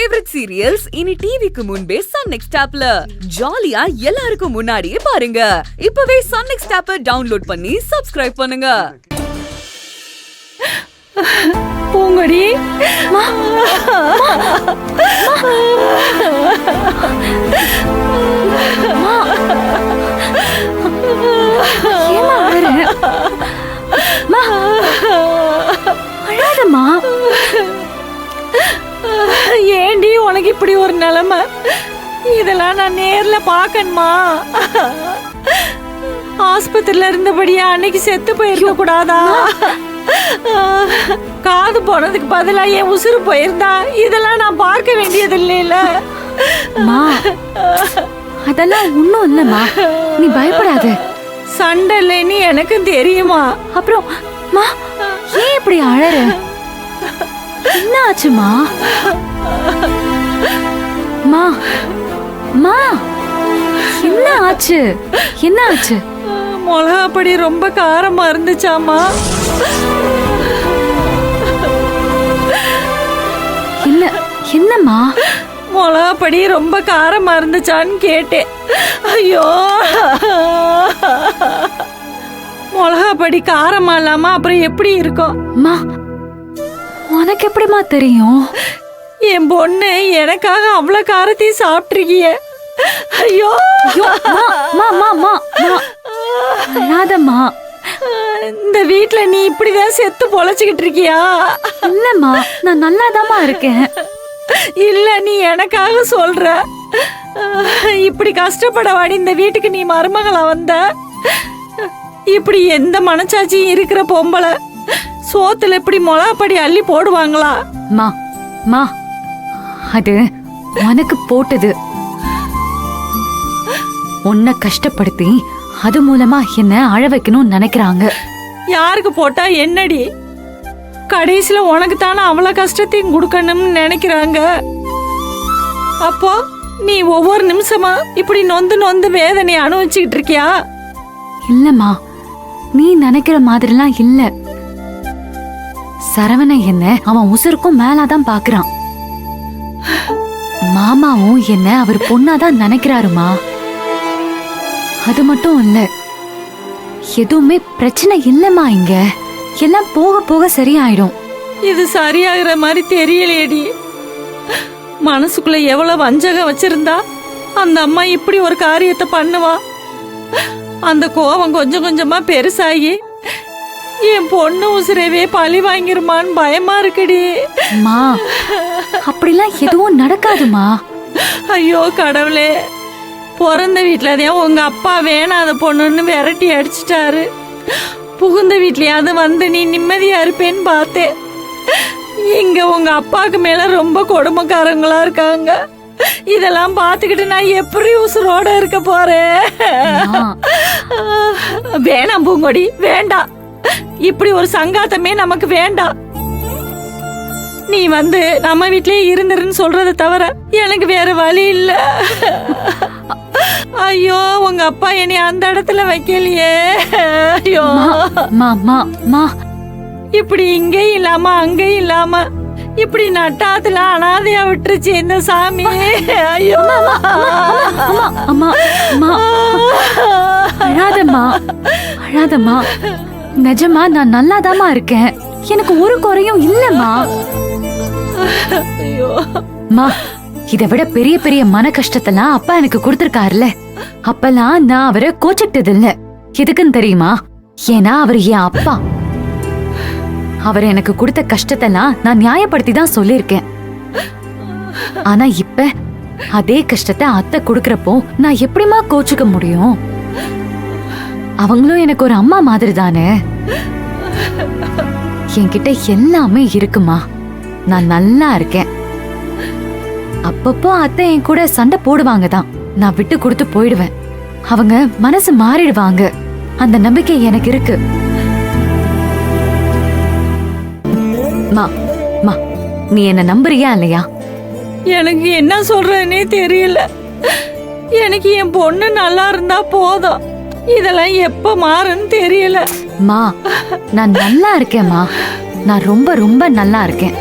Favourite serials இனி டிவிக்கு முன்பே சன் நெக்ஸ்ட் ஆப்ல ஜாலியா எல்லாருக்கும் முன்னாடியே பாருங்க. இப்பவே சன் நெக்ஸ்ட் ஆப்பை டவுன்லோட் பண்ணி சப்ஸ்கிரைப் பண்ணுங்க. பூங்கொடி அழாதம்மா. ஏண்டி உனக்கு இப்படி ஒரு நிலைமை? இதெல்லாம் நான் நேர்ல பாக்கணுமா? ஆஸ்பத்திரியில இருந்தபடியா அன்னைக்கு செத்து போயிருக்க கூடாதா? காது போனதுக்கு பதிலா என் உசுறு போயிருந்தா இதெல்லாம் நான் பார்க்க வேண்டியது இல்லையில. அதெல்லாம் ஒண்ணும் இல்லம்மா, நீ பயப்படாத. சண்டை இல்லைன்னு எனக்கும் தெரியுமா? அப்புறம் மா ஏன் இப்படி அழற? என்ன ஆச்சுமா? மா மா என்ன ஆச்சு? என்ன ஆச்சு? மிளகாப்பொடி ரொம்ப காரமா இருந்துச்சாமா? என்ன என்னம்மா? மிளகாப்பொடி ரொம்ப காரமா இருந்துச்சான்னு கேட்டேன். ஐயோ, மிளகாப்பொடி காரமா இல்லாம அப்புறம் எப்படி இருக்கும்? மா உனக்கு எப்படிமா தெரியும்? என் பொண்ணு எனக்காக அவ்வளவு காரத்தையும் சாப்பிட்டுருக்கிய. ஐயோ அழாதம்மா. இந்த வீட்டுல நீ இப்படிதான் செத்து பொழைச்சுக்கிட்டு இருக்கியா? இல்லம்மா, நான் நல்லாதாம்மா இருக்கேன். இல்ல, நீ எனக்காக சொல்ற. இப்படி கஷ்டப்படவாடி இந்த வீட்டுக்கு நீ மருமகளா வந்த? இப்படி எந்த மனச்சாட்சியும் இருக்கிற பொம்பளை சோத்துல இப்படி மிளகாப்பொடி அள்ளி போடுவாங்களா? மா மா அது உனக்கு போட்டது. உன்னை கஷ்டப்படுத்தி அது மூலமா என்ன அழ வைக்கணும்னு நினைக்கிறாங்க. யாருக்கு போட்டா என்னடி? கடைசியில உனக்கு தானே அவ்வளவு கஷ்டத்தையும் கொடுக்கணும்னு நினைக்கிறாங்க. அப்போ நீ ஒவ்வொரு நிமிஷமா இப்படி நொந்து நொந்து வேதனை அனுபவிச்சுக்கிட்டு இருக்கியா? இல்லம்மா, நீ நினைக்கிற மாதிரிலாம் இல்ல. சரவண என்ன அவன் உசுருக்கும் மேலாதான் பாக்குறான். மாமாவும் என்ன அவர் பொண்ணாதான் நினைக்கிறாருமா. அது மட்டும் இல்ல, எதுவுமே பிரச்சனை இல்லம்மா. இங்க எல்லாம் போக போக சரியாயிடும். இது சரியாகிற மாதிரி தெரியலையேடி. மனசுக்குள்ள எவ்வளவு வஞ்சகம் வச்சிருந்தா அந்த அம்மா இப்படி ஒரு காரியத்தை பண்ணுவா? அந்த கோபம் கொஞ்சம் கொஞ்சமா பெருசாகி என் பொண்ணு உசுரவே பழி வாங்கிருமான்னு பயமா இருக்குடி. மா அப்படிலாம் எதுவும் நடக்காதுமா. ஐயோ கடவுளே, பிறந்த வீட்டுலதான் உங்க அப்பா வேணாத பொண்ணுன்னு விரட்டி அடிச்சிட்டாரு. புகுந்த வீட்லயாவது வந்து நீ நிம்மதியா இருப்பேன்னு பார்த்தேன். இங்க உங்க அப்பாக்கு மேல ரொம்ப கொடுமைக்காரங்களா இருக்காங்க. இதெல்லாம் பாத்துக்கிட்டு நான் எப்படி உசுரோட இருக்க போறேன்? வேணாம் பூங்கொடி, வேண்டாம். இப்படி ஒரு சங்காத்தமே நமக்கு வேண்டாம். நீ வந்து நம்ம வீட்லயே இருந்துருன்னு சொல்றத தவிர எனக்கு வேற வழி இல்ல. ஐயோ, உங்க அப்பா என்னை அந்த இடத்துல வைக்கலையே. ஐயோ, இப்படி இங்கேயும் இல்லாம அங்கேயும் இல்லாம இப்படி நட்டாத்துல அனாதையா விட்டுருச்சு இந்த சாமி. ஐயோ, அழாதம்மா அழாதம்மா. நிஜமா நான் நல்லாதாம்மா இருக்கேன். எனக்கு ஒரு குறையும் இல்லம்மா. மா, இதை விட பெரிய பெரிய மன கஷ்டத்தெல்லாம் அப்பா எனக்கு கொடுத்திருக்காருல. அப்பெல்லாம் நான் அவரை கோச்சிக்கிட்டது இல்ல. எதுக்குன்னு தெரியுமா? ஏன்னா அவர் என் அப்பா. அவர் எனக்கு கொடுத்த கஷ்டத்தெல்லாம் நான் நியாயப்படுத்தி தான் சொல்லிருக்கேன். ஆனா இப்ப அதே கஷ்டத்தை அத்தை கொடுக்கறப்போ நான் எப்படிமா கோச்சுக்க முடியும்? அவங்களும் எனக்கு ஒரு அம்மா மாதிரி தானே. என்கிட்ட எல்லாமே இருக்குமா. நான் நல்லா இருக்கேன். அப்பப்போ அத்தை என் கூட சண்டை போடுவாங்க தான். நான் விட்டு கொடுத்து போயிடுவேன். அவங்க மனசு மாறிடுவாங்க. அந்த நம்பிக்கை எனக்கு இருக்கு. மா மா நீ என்ன நம்புறியா இல்லையா? எனக்கு என்ன சொல்றதுன்னே தெரியல. எனக்கு என் பொண்ணு நல்லா இருந்தா போதும். இதெல்லாம் எப்ப மாறுன்னு தெரியல. மா நான் நல்லா இருக்கேன். மா நான் ரொம்ப ரொம்ப நல்லா இருக்கேன்.